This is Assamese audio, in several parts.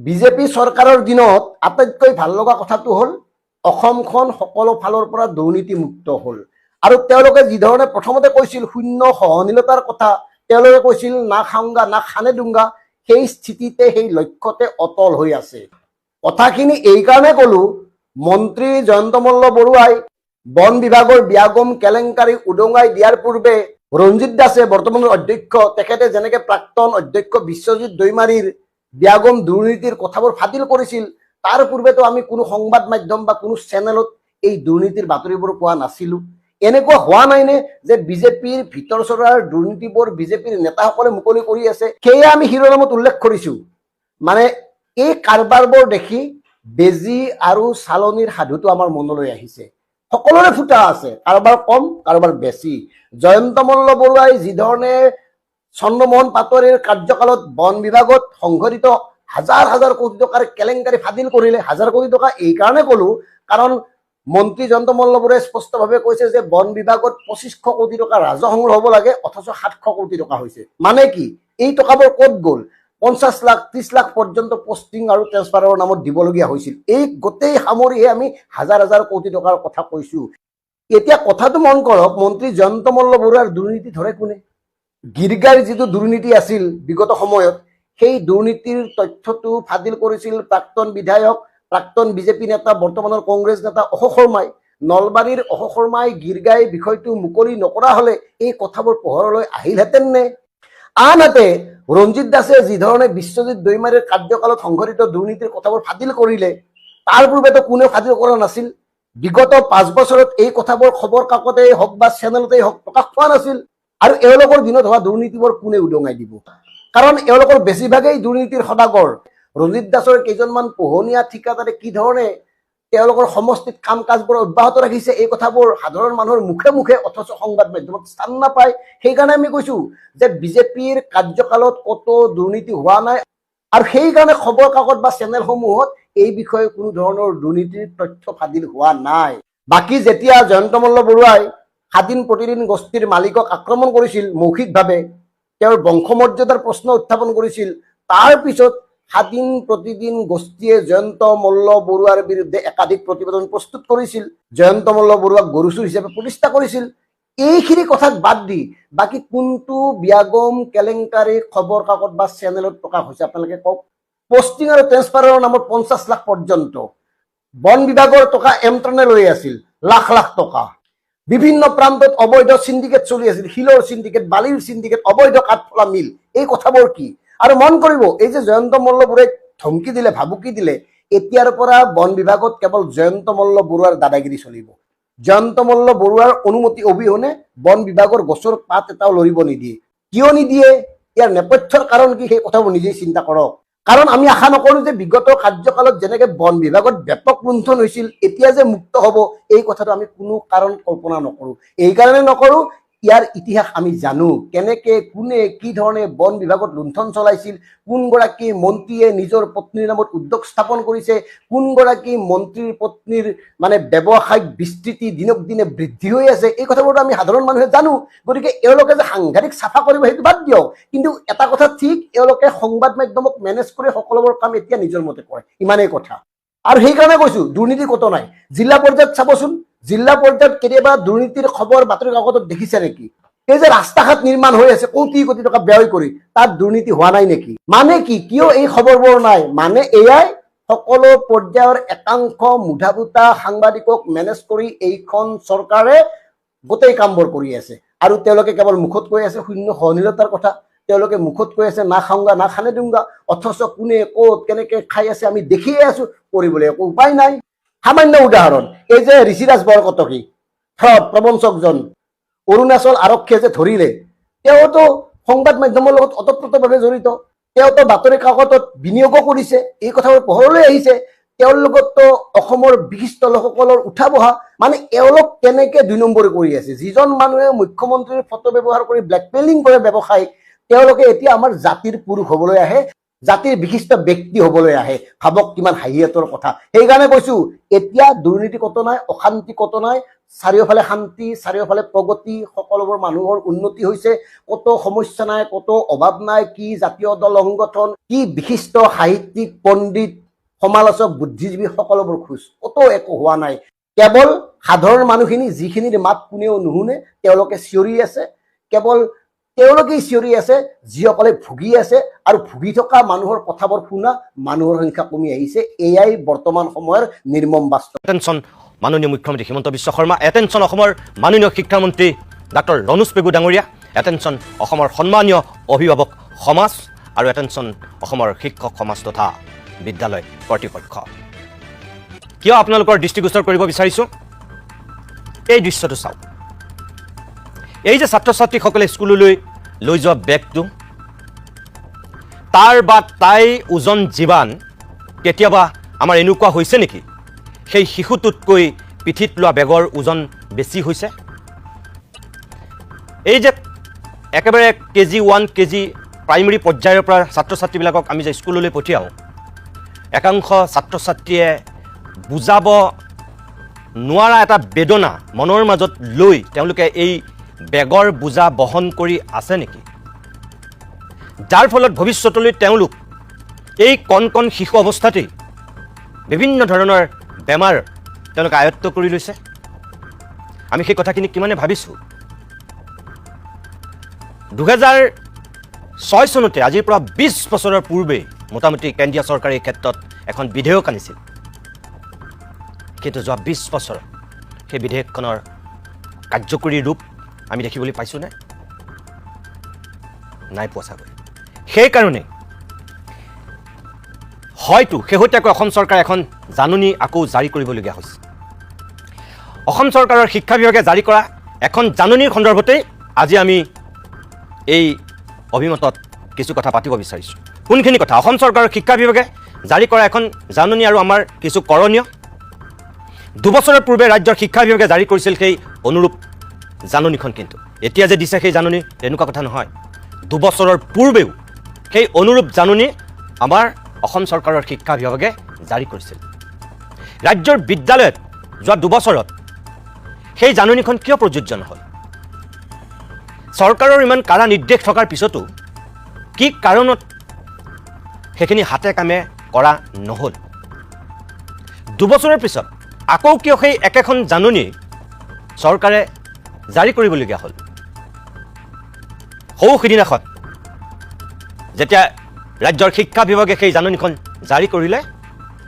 বিজেপি চৰকাৰৰ দিনত আটাইতকৈ ভাল লগা কথাটো হ'ল অসমখন সকলো ফালৰ পৰা দুৰ্নীতিমুক্ত হ'ল। আৰু তেওঁলোকে যি ধৰণে প্ৰথমতে কৈছিল শূন্য সহনীলতাৰ কথা, তেওঁলোকে কৈছিল না খাওঁগা না খানে দুংগা, সেই স্থিতিতে সেই লক্ষ্যতে অটল হৈ আছে। কথাখিনি এই কাৰণে ক'লো, মন্ত্ৰী জয়ন্ত মল্ল বৰুৱাই বন বিভাগৰ বিয়াগম কেলেংকাৰী উদঙাই দিয়াৰ পূৰ্বে ৰঞ্জিত দাসে বৰ্তমানৰ অধ্যক্ষ, তেখেতে যেনেকে প্ৰাক্তন অধ্যক্ষ বিশ্বজিৎ দৈমাৰীৰ বিয়াগম দুৰ্নীতিৰ কথাবোৰ ফাদিল কৰিছিল, তাৰ পূৰ্বেতো আমি কোনো সংবাদ মাধ্যম বা কোনো চেনেলত এই দুৰ্নীতিৰ বাতৰিবোৰ পোৱা নাছিলো। এনেকুৱা হোৱা নাইনে যে বিজেপিৰ ভিতৰ চৰাৰ দুৰ্নীতিবোৰ বিজেপিৰ নেতাসকলে মুকলি কৰি আছে? সেয়ে আমি শিৰোনামত উল্লেখ কৰিছো। মানে এই কাৰবাৰবোৰ দেখি বেজী আৰু চালনীৰ সাধুটো আমাৰ মনলৈ আহিছে। সকলোৰে ফুটা আছে, কাৰোবাৰ কম কাৰোবাৰ বেছি। জয়ন্ত মল্ল বৰুৱাই যি ধৰণে চন্দ্ৰমোহন পাটোৱাৰীৰ কাৰ্যকালত বন বিভাগত সংঘটিত হাজাৰ হাজাৰ কোটি টকাৰ কেলেংকাৰী ফাদিল কৰিলে। হাজাৰ কোটি টকা এই কাৰণে ক'লো কাৰণ মন্ত্ৰী জয়ন্ত মল্ল বৰুৱাই স্পষ্টভাৱে কৈছে যে বন বিভাগত 2500 কোটি টকা ৰাজহ সংগ্ৰহ হ'ব লাগে, অথচ 700 কোটি টকা হৈছে। মানে কি, এই টকাবোৰ ক'ত গ'ল? 50 লাখ 30 লাখ পৰ্যন্ত পষ্টিং আৰু ট্ৰেন্সফাৰৰ নামত দিবলগীয়া হৈছিল। এই গোটেই সামৰিহে আমি হাজাৰ হাজাৰ কোটি টকাৰ কথা কৈছো। এতিয়া কথাটো মন কৰক, মন্ত্ৰী জয়ন্ত মল্ল বৰুৱাৰ দুৰ্নীতি ধৰে কোনে? গিৰগাঁৱৰ যিটো দুৰ্নীতি আছিল বিগত সময়ত, সেই দুৰ্নীতিৰ তথ্যটো ফাদিল কৰিছিল প্ৰাক্তন বিধায়ক, প্ৰাক্তন বিজেপি নেতা, বৰ্তমানৰ কংগ্ৰেছ নেতা অশোক শৰ্মাই। নলবাৰীৰ অশোক শৰ্মাই গিৰগাঁৱৰ বিষয়টো মুকলি নকৰা হলে এই কথাবোৰ পোহৰলৈ আহিলহেঁতেন নে? আনহাতে ৰঞ্জিত দাসে যি ধৰণে বিশ্বজিৎ দৈমাৰীৰ কাৰ্যকালত সংঘটিত দুৰ্নীতিৰ কথাবোৰ ফাদিল কৰিলে, তাৰ পূৰ্বেতো কোনেও ফাদিল কৰা নাছিল। বিগত 5 বছৰত এই কথাবোৰ খবৰ কাকতেই হওক বা চেনেলতেই হওক প্ৰকাশ পোৱা নাছিল। আৰু এওঁলোকৰ দিনত হোৱা দুৰ্নীতিবোৰ কোনে উদঙাই দিব? কাৰণ এওঁলোকৰ বেছিভাগেই দুৰ্নীতিৰ সদাগৰ। ৰঞ্জিত দাসৰ কেইজনমান পোহনীয়া ঠিকাদাৰে কি ধৰণে তেওঁলোকৰ সমষ্টিত কাম কাজবোৰ অব্যাহত ৰাখিছে, এই কথাবোৰ সাধাৰণ মানুহৰ মুখে মুখে অথচ সংবাদ মাধ্যমত স্থান নাপায়। সেইকাৰণে আমি কৈছো যে বিজেপিৰ কাৰ্যকালত কতো দুৰ্নীতি হোৱা নাই, আৰু সেইকাৰণে খবৰ কাকত বা চেনেলসমূহত এই বিষয়ে কোনো ধৰণৰ দুৰ্নীতিৰ তথ্য ফাদিল হোৱা নাই। বাকী যেতিয়া জয়ন্ত মল্ল বৰুৱাই স্বাধীন প্ৰতিদিন গোষ্ঠীৰ মালিকক আক্ৰমণ কৰিছিল মৌখিকভাৱে, তেওঁৰ বংশমৰ্যাদাৰ প্ৰশ্ন উত্থাপন কৰিছিল, তাৰ পিছত স্বাধীন প্ৰতিদিন গোষ্ঠীয়ে জয়ন্ত মল্ল বৰুৱাৰ বিৰুদ্ধে একাধিক প্ৰতিবেদন প্ৰস্তুত কৰিছিল, জয়ন্ত মল্ল বৰুৱাক গৰুচুৰ হিচাপে প্ৰতিষ্ঠা কৰিছিল। এইখিনি কথাক বাদ দি বাকী কোনটো বিয়াগম কেলেংকাৰী খবৰ কাকত বা চেনেলত প্ৰকাশ হৈছে আপোনালোকে কওক? পষ্টিং আৰু ট্ৰেন্সফাৰৰ নামত 50 লাখ পৰ্যন্ত বন বিভাগৰ টকা এমট্ৰনে লৈ আছিল, লাখ লাখ টকা। বিভিন্ন প্ৰান্তত অবৈধ সিন্ডিকেট চলি আছিল, শিলৰ সিন্ডিকেট, বালিৰ সিন্ডিকেট, অবৈধ কাঠফলা মিল। এই কথাবোৰ কি? আৰু মন কৰিব, এই যে জয়ন্ত মল্ল বৰুৱাই ধমকি দিলে, ভাবুকি দিলে, এতিয়াৰ পৰা বন বিভাগত কেৱল জয়ন্ত মল্ল বৰুৱাৰ দাদাগিৰি চলিব। জয়ন্ত মল্ল বৰুৱাৰ অনুমতি অবিহনে বন বিভাগৰ গছৰ পাত এটাও লৰিব নিদিয়ে। কিয় নিদিয়ে? ইয়াৰ নেপথ্যৰ কাৰণ কি, সেই কথাবোৰ নিজেই চিন্তা কৰক। কাৰণ আমি আশা নকৰো যে বিগত কাৰ্যকালত যেনেকে বন বিভাগত ব্যাপক লুণ্ঠন হৈছিল, এতিয়া যে মুক্ত হ'ব এই কথাটো আমি কোনো কাৰণ কল্পনা নকৰো। এই কাৰণে নকৰো, ইয়াৰ ইতিহাস আমি জানো, কেনেকে কোনে কি ধৰণে বন বিভাগত লুণ্ঠন চলাইছিল, কোনগৰাকী মন্ত্ৰীয়ে নিজৰ পত্নীৰ নামত উদ্যোগ স্থাপন কৰিছে, কোনগৰাকী মন্ত্ৰীৰ পত্নীৰ মানে ব্যৱসায়িক বিস্তৃতি দিনক দিনে বৃদ্ধি হৈ আছে, এই কথাবোৰতো আমি সাধাৰণ মানুহে জানো। গতিকে এওঁলোকে যে সাংঘাতিক চাফা কৰিব সেইটো বাদ দিয়ক, কিন্তু এটা কথা ঠিক, এওঁলোকে সংবাদ মাধ্যমক মেনেজ কৰি সকলোবোৰ কাম এতিয়া নিজৰ মতে কৰে, ইমানেই কথা। আৰু সেইকাৰণে কৈছো দুৰ্নীতি কতো নাই। জিলা পৰ্যায়ত চাবচোন, জিলা পৰ্যায়ত কেতিয়াবা দুৰ্নীতিৰ খবৰ বাতৰি কাকতত দেখিছে নেকি? এই যে ৰাস্তা ঘাট নিৰ্মাণ হৈ আছে কোটি কোটি টকা ব্যয় কৰি, তাত দুৰ্নীতি হোৱা নাই নেকি? মানে কি, কিয় এই খবৰবোৰ নাই? মানে এয়াই, সকলো পৰ্যায়ৰ একাংশ মুধাবুটা সাংবাদিকক মেনেজ কৰি এইখন চৰকাৰে গোটেই কামবোৰ কৰি আছে। আৰু তেওঁলোকে কেৱল মুখত কৈ আছে শূন্য সহনীলতাৰ কথা, তেওঁলোকে মুখত কৈ আছে না খাওঁগা না খানে দুংগা, অথচ কোনে ক'ত কেনেকে খাই আছে আমি দেখিয়ে আছো, কৰিবলৈ একো উপায় নাই। সামান্য উদাহৰণ, এই যে ঋষিৰাজ বৰকটকী ফ্ৰড প্ৰবঞ্চকজন অৰুণাচল আৰক্ষীয়ে যে ধৰিলে, তেওঁতো সংবাদ মাধ্যমৰ লগত অতঃপ্ৰোতভাৱে জড়িত, তেওঁতো বাতৰি কাকতত বিনিয়োগো কৰিছে, এই কথাবোৰ পোহৰলৈ আহিছে। তেওঁৰ লগততো অসমৰ বিশিষ্ট লোকসকলৰ উঠা বহা। মানে এওঁলোক কেনেকে 2 নম্বৰী কৰি আছে। যিজন মানুহে মুখ্যমন্ত্ৰীৰ ফটো ব্যৱহাৰ কৰি ব্লেকমেইলিং কৰে ব্যৱসায়িক, তেওঁলোকে এতিয়া আমাৰ জাতিৰ পুৰুষ হবলৈ আহে, জাতিৰ বিশিষ্ট ব্যক্তি হবলৈ আহে। ভাবক কিমান হাঁহিয়াতৰ কথা। সেইকাৰণে কৈছো এতিয়া দুৰ্নীতি কতো নাই, অশান্তি কতো নাই, চাৰিওফালে শান্তি, চাৰিওফালে প্ৰগতি, সকলোবোৰ মানুহৰ উন্নতি হৈছে, ক'তো সমস্যা নাই, ক'তো অভাৱ নাই, কি জাতীয় দল সংগঠন, কি বিশিষ্ট সাহিত্যিক, পণ্ডিত, সমালোচক, বুদ্ধিজীৱী সকলোবোৰ খোজ, ক'তো একো হোৱা নাই। কেৱল সাধাৰণ মানুহখিনি যিখিনিৰ মাত কোনেও নুশুনে তেওঁলোকে চিঞৰি আছে, কেৱল তেওঁলোকেই চিঞৰি আছে যিসকলে ভুগি আছে, আৰু ভুগি থকা মানুহৰ কথাবোৰ শুনা মানুহৰ সংখ্যা কমি আহিছে। এয়াই বৰ্তমান সময়ৰ নিৰ্মম বাস্তৱ। এটেনশ্যন মাননীয় মুখ্যমন্ত্ৰী হিমন্ত বিশ্ব শৰ্মা, এটেনশ্যন অসমৰ মাননীয় শিক্ষামন্ত্ৰী ডাক্তৰ ৰণোজ পেগু ডাঙৰীয়া, এটেনশ্যন অসমৰ সন্মানীয় অভিভাৱক সমাজ, আৰু এটেনশ্যন অসমৰ শিক্ষক সমাজ তথা বিদ্যালয় কৰ্তৃপক্ষ। কিয় আপোনালোকৰ দৃষ্টিগোচৰ কৰিব বিচাৰিছোঁ, এই দৃশ্যটো চাওক। এই যে ছাত্ৰ ছাত্ৰীসকলে স্কুললৈ লৈ যোৱা বেগটো, তাৰ বা তাই ওজন যিমান, কেতিয়াবা আমাৰ এনেকুৱা হৈছে নেকি সেই শিশুটোতকৈ পিঠিত লোৱা বেগৰ ওজন বেছি হৈছে? এই যে একেবাৰে কেজি 1 কেজি প্ৰাইমেৰী পৰ্যায়ৰ পৰা ছাত্ৰ ছাত্ৰীবিলাকক আমি যে স্কুললৈ পঠিয়াওঁ, একাংশ ছাত্ৰ ছাত্ৰীয়ে বুজাব নোৱাৰা এটা বেদনা মনৰ মাজত লৈ তেওঁলোকে এই বেগৰ বোজা বহন কৰি আছে নেকি, যাৰ ফলত ভৱিষ্যতলৈ তেওঁলোক এই কণ কণ শিশু অৱস্থাতেই বিভিন্ন ধৰণৰ বেমাৰ তেওঁলোকে আয়ত্ব কৰি লৈছে? আমি সেই কথাখিনি কিমানে ভাবিছোঁ? 2006 চনতে, আজিৰ পৰা 20 বছৰৰ পূৰ্বে মোটামুটি কেন্দ্ৰীয় চৰকাৰে এই ক্ষেত্ৰত এখন বিধেয়ক আনিছিল, কিন্তু যোৱা 20 বছৰত সেই বিধেয়কখনৰ কাৰ্যকৰী ৰূপ আমি দেখিবলৈ পাইছোঁ নে? নাই পোৱা চাগৈ। সেইকাৰণে হয়তো শেহতীয়াকৈ অসম চৰকাৰে এখন জাননী আকৌ জাৰি কৰিবলগীয়া হৈছে। অসম চৰকাৰৰ শিক্ষা বিভাগে জাৰি কৰা এখন জাননীৰ সন্দৰ্ভতেই আজি আমি এই অভিমতত কিছু কথা পাতিব বিচাৰিছোঁ। কোনখিনি কথা? অসম চৰকাৰৰ শিক্ষা বিভাগে জাৰি কৰা এখন জাননী আৰু আমাৰ কিছু কৰণীয়। 2 বছৰৰ পূৰ্বে ৰাজ্যৰ শিক্ষা বিভাগে জাৰি কৰিছিল সেই অনুৰূপ জাননীখন, কিন্তু এতিয়া যে দিছে সেই জাননী তেনেকুৱা কথা নহয়। 2 বছৰৰ পূৰ্বেও সেই অনুৰূপ জাননী আমাৰ অসম চৰকাৰৰ শিক্ষা বিভাগে জাৰি কৰিছিল। ৰাজ্যৰ বিদ্যালয়ত যোৱা 2 বছৰত সেই জাননীখন কিয় প্ৰযোজ্য নহ'ল? চৰকাৰৰ ইমান কাৰা নিৰ্দেশ থকাৰ পিছতো কি কাৰণত সেইখিনি হাতে কামে কৰা নহ'ল? 2 বছৰৰ পিছত আকৌ কিয় সেই একেখন জাননী চৰকাৰে জাৰি কৰিবলগীয়া হ'ল? সৌ সিদিনাখন যেতিয়া ৰাজ্যৰ শিক্ষা বিভাগে সেই জাননীখন জাৰি কৰিলে,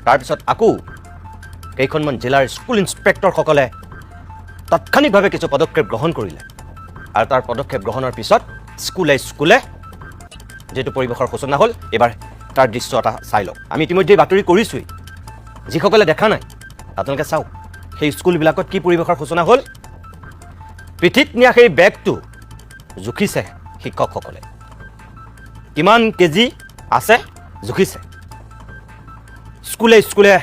তাৰপিছত আকৌ কেইখনমান জিলাৰ স্কুল ইন্সপেক্টৰসকলে তাৎক্ষণিকভাৱে কিছু পদক্ষেপ গ্ৰহণ কৰিলে, আৰু তাৰ পদক্ষেপ গ্ৰহণৰ পিছত স্কুলে স্কুলে যিটো পৰিৱেশৰ সূচনা হ'ল, এবাৰ তাৰ দৃশ্য এটা চাই লওক। আমি ইতিমধ্যেই বাতৰি কৰিছোঁৱেই, যিসকলে দেখা নাই আপোনালোকে চাওক সেই স্কুলবিলাকত কি পৰিৱেশৰ সূচনা হ'ল। পিঠিত নিয়া সেই বেগটো জুখিছে শিক্ষকসকলে, কিমান কেজি আছে জুখিছে। স্কুলে স্কুলে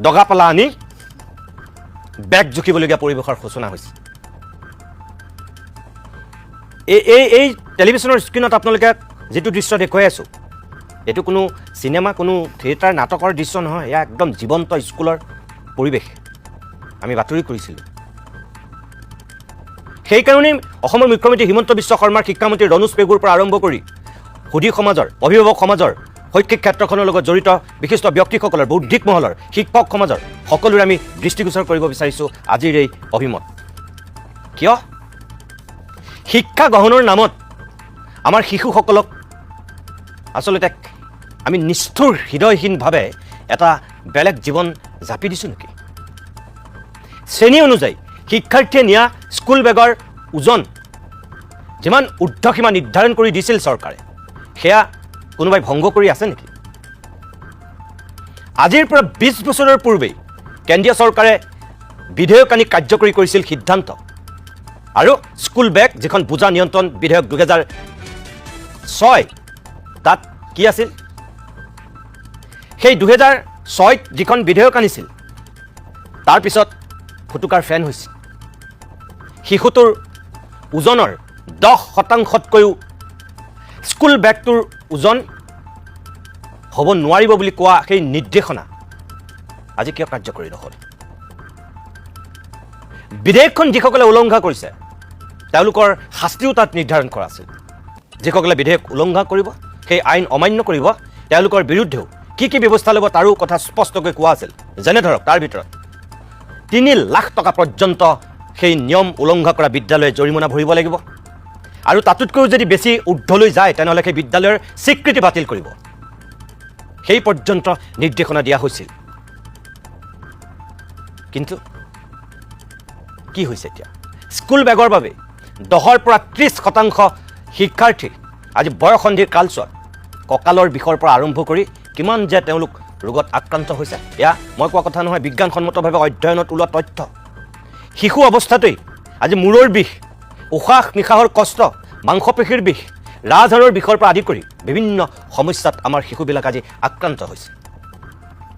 দগাপালা আনি বেগ জুখিবলগীয়া পৰিৱেশৰ সূচনা হৈছে। এই টেলিভিশ্যনৰ স্ক্ৰীণত আপোনালোকে যিটো দৃশ্য দেখুৱাই আছোঁ, এইটো কোনো চিনেমা, কোনো থিয়েটাৰ, নাটকৰ দৃশ্য নহয়, এয়া একদম জীৱন্ত স্কুলৰ পৰিৱেশ আমি বাতৰি কৰিছিলোঁ। সেইকাৰণেই অসমৰ মুখ্যমন্ত্ৰী হিমন্ত বিশ্ব শৰ্মাৰ, শিক্ষামন্ত্ৰী ৰণোজ পেগুৰ পৰা আৰম্ভ কৰি সুধী সমাজৰ, অভিভাৱক সমাজৰ, শৈক্ষিক ক্ষেত্ৰখনৰ লগত জড়িত বিশিষ্ট ব্যক্তিসকলৰ, বৌদ্ধিক মহলৰ, শিক্ষক সমাজৰ সকলোৰে আমি দৃষ্টিগোচৰ কৰিব বিচাৰিছোঁ আজিৰ এই অভিমত। কিয়? শিক্ষা গ্ৰহণৰ নামত আমাৰ শিশুসকলক আচলতে আমি নিষ্ঠুৰ হৃদয়হীনভাৱে এটা বেলেগ জীৱন জাপি দিছোঁ নেকি? শ্ৰেণী অনুযায়ী শিক্ষাৰ্থীয়ে নিয়া স্কুল বেগৰ ওজন যিমান ঊৰ্ধ্বসীমা নিৰ্ধাৰণ কৰি দিছিল চৰকাৰে, সেয়া কোনোবাই ভংগ কৰি আছে নেকি? আজিৰ পৰা 20 বছৰৰ পূৰ্বেই কেন্দ্ৰীয় চৰকাৰে বিধেয়ক আনি কাৰ্যকৰী কৰিছিল সিদ্ধান্ত, আৰু স্কুল বেগ যিখন বোজা নিয়ন্ত্ৰণ বিধেয়ক 2006, তাত কি আছিল? সেই 2006ত যিখন বিধেয়ক আনিছিল, তাৰপিছত ফুটুকাৰ ফেন হৈছে। শিশুটোৰ ওজনৰ 10%তকৈও স্কুল বেগটোৰ ওজন হ'ব নোৱাৰিব বুলি কোৱা সেই নিৰ্দেশনা আজি কিয় কাৰ্যকৰী নহ'ল? বিধেয়কখন যিসকলে উলংঘা কৰিছে তেওঁলোকৰ শাস্তিও তাত নিৰ্ধাৰণ কৰা আছিল। যিসকলে বিধেয়ক উলংঘা কৰিব, সেই আইন অমান্য কৰিব, তেওঁলোকৰ বিৰুদ্ধেও কি কি ব্যৱস্থা ল'ব তাৰো কথা স্পষ্টকৈ কোৱা আছিল। যেনে ধৰক তাৰ ভিতৰত 3 লাখ টকা পৰ্যন্ত সেই নিয়ম উলংঘা কৰা বিদ্যালয়ে জৰিমনা ভৰিব লাগিব, আৰু তাতোতকৈও যদি বেছি ঊৰ্ধলৈ যায় তেনেহ'লে সেই বিদ্যালয়ৰ স্বীকৃতি বাতিল কৰিব। সেই পৰ্যন্ত নিৰ্দেশনা দিয়া হৈছিল। কিন্তু কি হৈছে এতিয়া? স্কুল বেগৰ বাবে 10ৰ পৰা 30% শিক্ষাৰ্থী আজি বয়সন্ধিৰ কালছোৱাত কঁকালৰ বিষৰ পৰা আৰম্ভ কৰি কিমান যে তেওঁলোক ৰোগত আক্ৰান্ত হৈছে, এয়া মই কোৱা কথা নহয়, বিজ্ঞানসন্মতভাৱে অধ্যয়নত ওলোৱা তথ্য। শিশু অৱস্থাতেই আজি মূৰৰ বিষ, উশাহ নিশাহৰ কষ্ট, মাংসপেশীৰ বিষ, ৰাজহাড়ৰ বিষৰ পৰা আদি কৰি বিভিন্ন সমস্যাত আমাৰ শিশুবিলাক আজি আক্ৰান্ত হৈছে।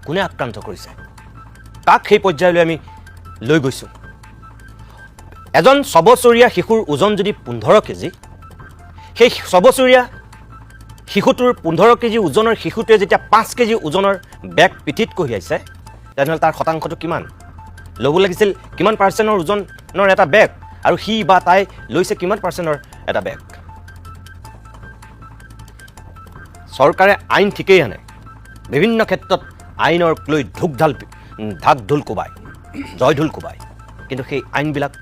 কোনে আক্ৰান্ত কৰিছে? কাক সেই পৰ্যায়লৈ আমি লৈ গৈছোঁ? এজন 6 বছৰীয়া শিশুৰ ওজন যদি 15 কেজি, সেই 6 বছৰীয়া শিশুটোৰ 15 কেজি ওজনৰ শিশুটোৱে যেতিয়া 5 কেজি ওজনৰ বেগ পিঠিত কঢ়িয়াইছে, তেনেহ'লে তাৰ শতাংশটো কিমান ল'ব লাগিছিল? কিমান পাৰ্চেণ্টৰ ওজনৰ এটা বেগ, আৰু সি বা তাই লৈছে কিমান পাৰ্চেণ্টৰ এটা বেগ? চৰকাৰে আইন ঠিকেই আনে, বিভিন্ন ক্ষেত্ৰত আইনক লৈ ঢাক ঢোল কোবায়, জয় ঢোল কোবায়, কিন্তু সেই আইনবিলাক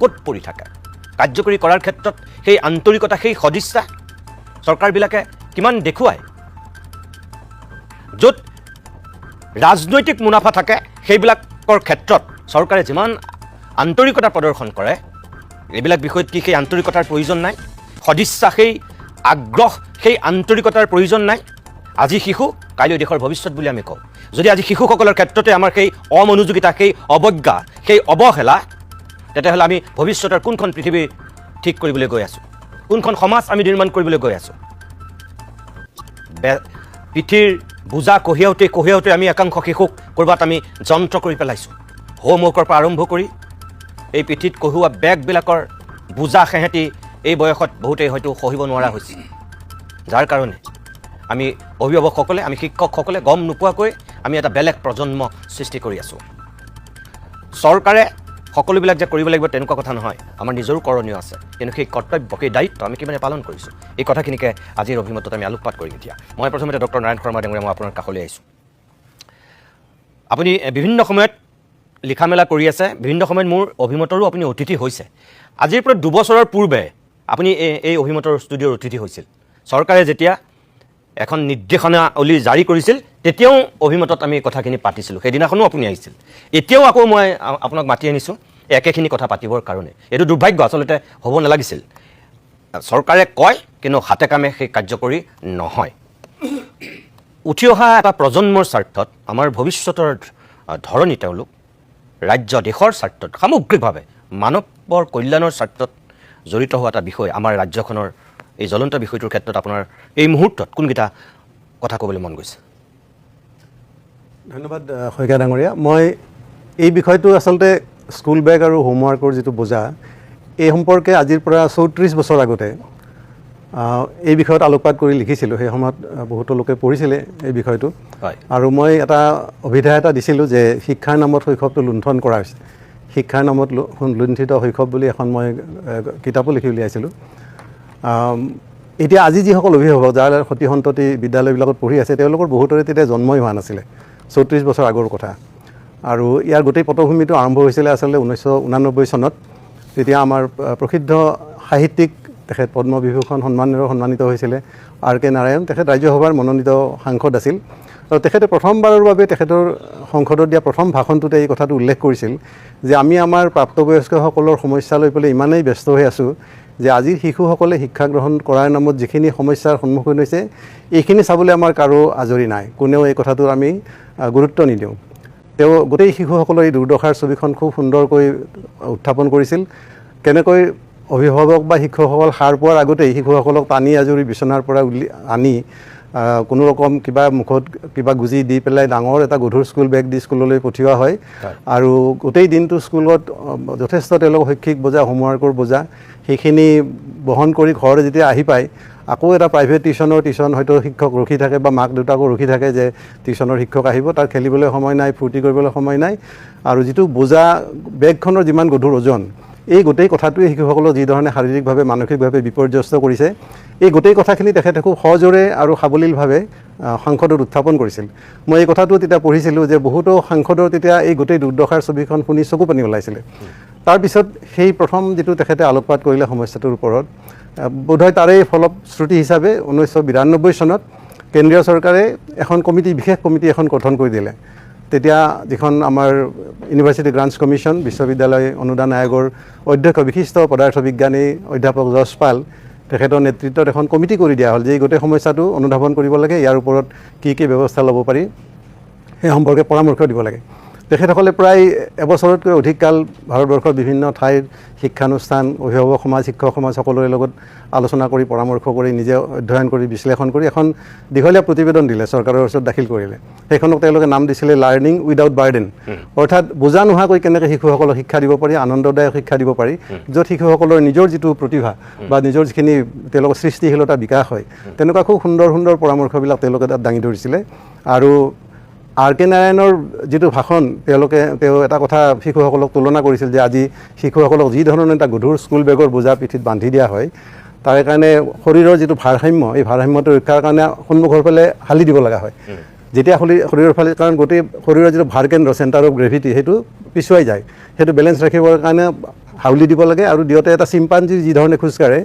ক'ত পৰি থাকে? কাৰ্যকৰী কৰাৰ ক্ষেত্ৰত সেই আন্তৰিকতা, সেই সদিচ্ছা চৰকাৰবিলাকে কিমান দেখুৱায়? য'ত ৰাজনৈতিক মুনাফা থাকে সেইবিলাকৰ ক্ষেত্ৰত চৰকাৰে যিমান আন্তৰিকতা প্ৰদৰ্শন কৰে, এইবিলাক বিষয়ত কি সেই আন্তৰিকতাৰ প্ৰয়োজন নাই? সদিচ্ছা, সেই আগ্ৰহ, সেই আন্তৰিকতাৰ প্ৰয়োজন নাই? আজি শিশু কাইলৈ দেশৰ ভৱিষ্যত বুলি আমি কওঁ। যদি আজি শিশুসকলৰ ক্ষেত্ৰতে আমাৰ সেই অমনোযোগিতা, সেই অৱজ্ঞা, সেই অৱহেলা, তেতিয়াহ'লে আমি ভৱিষ্যতৰ কোনখন পৃথিৱী ঠিক কৰিবলৈ গৈ আছোঁ? কোনখন সমাজ আমি নিৰ্মাণ কৰিবলৈ গৈ আছোঁ? পিঠিৰ বোজা কঢ়িয়াওঁতে আমি একাংশ শিশুক ক'ৰবাত আমি যন্ত্ৰ কৰি পেলাইছোঁ। হোমৱৰ্কৰ পৰা আৰম্ভ কৰি এই পিঠিত কঢ়িওৱা বেগবিলাকৰ বোজা সেহেঁতি এই বয়সত বহুতেই হয়তো সহিব নোৱাৰা হৈছে, যাৰ কাৰণে আমি অভিভাৱকসকলে, আমি শিক্ষকসকলে গম নোপোৱাকৈ আমি এটা বেলেগ প্ৰজন্ম সৃষ্টি কৰি আছোঁ। চৰকাৰে সকলোবিলাক যে কৰিব লাগিব তেনেকুৱা কথা নহয়, আমাৰ নিজৰো কৰণীয় আছে, কিন্তু সেই কৰ্তব্য, সেই দায়িত্ব আমি কিমানে পালন কৰিছোঁ, এই কথাখিনিকে আজিৰ অভিমতত আমি আলোকপাত কৰিম। এতিয়া মই প্ৰথমতে ডক্টৰ নাৰায়ণ শৰ্মা ডাঙৰীয়া, মই আপোনাৰ কাষলৈ আহিছোঁ। আপুনি বিভিন্ন সময়ত লিখা মেলা কৰি আছে, বিভিন্ন সময়ত মোৰ অভিমতৰো আপুনি অতিথি হৈছে। আজিৰ পৰা 2 বছৰৰ পূৰ্বে আপুনি এই অভিমতৰ ষ্টুডিঅ'ৰ অতিথি হৈছিল। চৰকাৰে যেতিয়া এখন নিৰ্দেশনাৱলী জাৰি কৰিছিল তেতিয়াও অভিমতত আমি কথাখিনি পাতিছিলোঁ, সেইদিনাখনো আপুনি আহিছিল। এতিয়াও আকৌ মই আপোনাক মাতি আনিছোঁ একেখিনি কথা পাতিবৰ কাৰণে। এইটো দুৰ্ভাগ্য, আচলতে হ'ব নালাগিছিল। চৰকাৰে কয় কিন্তু হাতে কামে সেই কাৰ্যকৰী নহয়। উঠি অহা এটা প্ৰজন্মৰ স্বাৰ্থত, আমাৰ ভৱিষ্যতৰ ধৰণী তেওঁলোক, ৰাজ্য দেশৰ স্বাৰ্থত, সামগ্ৰিকভাৱে মানৱৰ কল্যাণৰ স্বাৰ্থত জড়িত হোৱা এটা বিষয় আমাৰ ৰাজ্যখনৰ এই জ্বলন্ত বিষয়টোৰ ক্ষেত্ৰত আপোনাৰ এই মুহূৰ্তত কোনকেইটা কথা ক'বলৈ মন গৈছে? ধন্যবাদ শইকীয়া ডাঙৰীয়া। মই এই বিষয়টো আচলতে স্কুল বেগ আৰু হোমৱৰ্কৰ যিটো বোজা, এই সম্পৰ্কে আজিৰ পৰা 34 বছৰ আগতে এই বিষয়ত আলোকপাত কৰি লিখিছিলোঁ। সেই সময়ত বহুতো লোকে পঢ়িছিলে এই বিষয়টো, আৰু মই এটা অভিধায় এটা দিছিলোঁ যে শিক্ষাৰ নামত শৈশৱটো লুণ্ঠন কৰা হৈছে। শিক্ষাৰ নামত লুণ্ঠিত শৈশৱ বুলি এখন মই কিতাপো লিখি উলিয়াইছিলোঁ। এতিয়া আজি যিসকল অভিভাৱক, যাৰ সতি সন্ততি বিদ্যালয়বিলাকত পঢ়ি আছে, তেওঁলোকৰ বহুতৰে তেতিয়া জন্মই হোৱা নাছিলে, 34 বছৰ আগৰ কথা। আৰু ইয়াৰ গোটেই পটভূমিটো আৰম্ভ হৈছিলে আচলতে 1989 চনত। তেতিয়া আমাৰ প্ৰসিদ্ধ সাহিত্যিক, তেখেত পদ্মবিভূষণ সন্মানেৰে সন্মানিত হৈছিলে R.K. নাৰায়ণ, তেখেত ৰাজ্যসভাৰ মনোনীত সাংসদ আছিল। আৰু তেখেতে প্ৰথমবাৰৰ বাবে তেখেতৰ সংসদত দিয়া প্ৰথম ভাষণটোতে এই কথাটো উল্লেখ কৰিছিল যে আমি আমাৰ প্ৰাপ্তবয়স্কসকলৰ সমস্যা লৈ পেলাই ইমানেই ব্যস্ত হৈ আছোঁ যে আজিৰ শিশুসকলে শিক্ষা গ্ৰহণ কৰাৰ নামত যিখিনি সমস্যাৰ সন্মুখীন হৈছে, এইখিনি চাবলৈ আমাৰ কাৰো আজৰি নাই, কোনেও এই কথাটোৰ আমি গুৰুত্ব নিদিওঁ। তেওঁ গোটেই শিশুসকলৰ এই দুৰ্দশাৰ ছবিখন খুব সুন্দৰকৈ উত্থাপন কৰিছিল। কেনেকৈ অভিভাৱক বা শিক্ষকসকল সাৰ পোৱাৰ আগতেই শিশুসকলক টানি আজৰি বিচনাৰ পৰা আনি কোনো ৰকম কিবা মুখত কিবা গুজি দি পেলাই ডাঙৰ এটা গধুৰ স্কুল বেগ দি স্কুললৈ পঠিওৱা হয় আৰু গোটেই দিনটো স্কুলত যথেষ্ট তেওঁলোকৰ শৈক্ষিক বোজা হোমৱৰ্কৰ বোজা সেইখিনি বহন কৰি ঘৰ যেতিয়া আহি পায় আকৌ এটা প্ৰাইভেট টিউশ্যন হয়তো শিক্ষক ৰখি থাকে বা মাক দেউতাকো ৰখি থাকে যে টিউশ্যনৰ শিক্ষক আহিব, তাৰ খেলিবলৈ সময় নাই, ফূৰ্তি কৰিবলৈ সময় নাই আৰু যিটো বোজা বেগখনৰ যিমান গধুৰ ওজন এই গোটেই কথাটোৱে শিশুসকলক যিধৰণে শাৰীৰিকভাৱে মানসিকভাৱে বিপৰ্যস্ত কৰিছে এই গোটেই কথাখিনি তেখেতে খুব সহজৰে আৰু সাৱলীলভাৱে সাংসদত উত্থাপন কৰিছিল। মই এই কথাটো তেতিয়া পঢ়িছিলোঁ যে বহুতো সাংসদৰ তেতিয়া এই গোটেই দুৰ্দশাৰ ছবিখন শুনি চকু পানী ওলাইছিলে। তাৰপিছত সেই প্ৰথম যিটো তেখেতে আলোকপাত কৰিলে সমস্যাটোৰ ওপৰত বোধহয় তাৰে ফলশ্ৰুতি হিচাপে 1992 চনত কেন্দ্ৰীয় চৰকাৰে এখন বিশেষ কমিটি এখন গঠন কৰি দিলে। তেতিয়া যিখন আমাৰ ইউনিভাৰ্চিটি গ্ৰাণ্টছ কমিশ্যন বিশ্ববিদ্যালয় অনুদান আয়োগৰ অধ্যক্ষ বিশিষ্ট পদাৰ্থ বিজ্ঞানী অধ্যাপক যশ পাল তেখেতৰ নেতৃত্বত এখন কমিটি কৰি দিয়া হ'ল যে এই গোটেই সমস্যাটো অনুধাৱন কৰিব লাগে, ইয়াৰ ওপৰত কি ব্যৱস্থা ল'ব পাৰি সেই সম্পৰ্কে পৰামৰ্শ দিব লাগে। তেখেতসকলে প্ৰায় এবছৰতকৈ অধিক কাল ভাৰতবৰ্ষৰ বিভিন্ন ঠাইৰ শিক্ষানুষ্ঠান, অভিভাৱক সমাজ, শিক্ষক সমাজ সকলোৰে লগত আলোচনা কৰি পৰামৰ্শ কৰি নিজে অধ্যয়ন কৰি বিশ্লেষণ কৰি এখন দীঘলীয়া প্ৰতিবেদন দিলে, চৰকাৰৰ ওচৰত দাখিল কৰিলে। সেইখনক তেওঁলোকে নাম দিছিলে লাৰ্ণিং উইদাউট বাৰ্ডেন, অৰ্থাৎ বোজা নোহোৱাকৈ কেনেকৈ শিশুসকলক শিক্ষা দিব পাৰি, আনন্দদায়ক শিক্ষা দিব পাৰি, য'ত শিশুসকলৰ নিজৰ যিটো প্ৰতিভা বা নিজৰ যিখিনি তেওঁলোকৰ সৃষ্টিশীলতা বিকাশ হয় তেনেকুৱা খুব সুন্দৰ সুন্দৰ পৰামৰ্শবিলাক তেওঁলোকে তাত দাঙি ধৰিছিলে। আৰু আৰ কে নাৰায়ণৰ যিটো ভাষণ তেওঁ এটা কথা শিশুসকলক তুলনা কৰিছিল যে আজি শিশুসকলক যি ধৰণৰ এটা গধুৰ স্কুল বেগৰ বোজা পিঠিত বান্ধি দিয়া হয় তাৰে কাৰণে শৰীৰৰ যিটো ভাৰসাম্য এই ভাৰসাম্যটো ৰক্ষাৰ কাৰণে সন্মুখৰ ফালে হালি দিব লগা হয়। যেতিয়া শৰীৰৰ ফালে কাৰণ গোটেই শৰীৰৰ যিটো ভাৰকেন্দ্ৰ চেণ্টাৰ অফ গ্ৰেভিটি সেইটো পিছুৱাই যায়, সেইটো বেলেঞ্চ ৰাখিবৰ কাৰণে হাউলি দিব লাগে। আৰু দিওঁতে এটা চিম্পাঞ্জী যি ধৰণে খোজকাঢ়ে